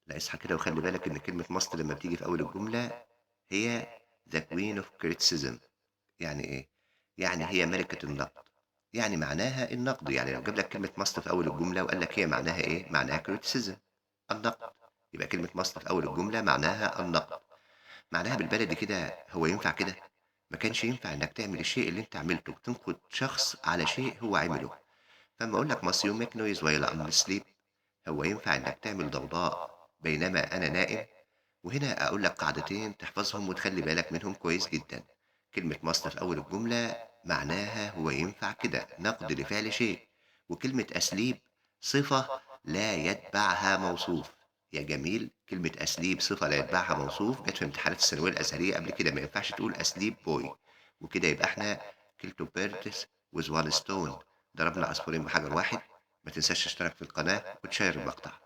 لأ اصحى كده وخلّي بالك إن كلمة must لمّا بتيجي في أول الجملة هي the queen of criticism. يعني إيه؟ يعني هي ملكة النقد، يعني معناها النقد، يعني لو جاب لك كلمة must في أول الجملة وقال لك هي معناها إيه؟ معناها criticism، النقد، يبقى كلمة must في أول الجملة معناها النقد، معناها بالبلدي كده هو ينفع كده؟ ما كانش ينفع إنك تعمل الشيء اللي أنت عملته، تنقد شخص على شيء هو عمله، فأمّا أقول لك must you make noise while I'm asleep، هو ينفع إنك تعمل ضوضاء بينما أنا نائم؟ وهنا أقول لك قاعدتين تحفظهم وتخلّي بالك منهم كويس جدًا. كلمة must في أول الجملة معناها هو ينفع كده، نقد لفعل شيء، وكلمة asleep صفة لا يتبعها موصوف. يا جميل، كلمة asleep صفة لا يتبعها موصوف جات في امتحانات الثانوية الأزهرية قبل كده، ما ينفعش تقول asleep boy، وكده يبقى إحنا kill two birds with one stone، ضربنا عصفورين بحجر واحد. ما تنساش تشترك في القناة وتشير المقطع.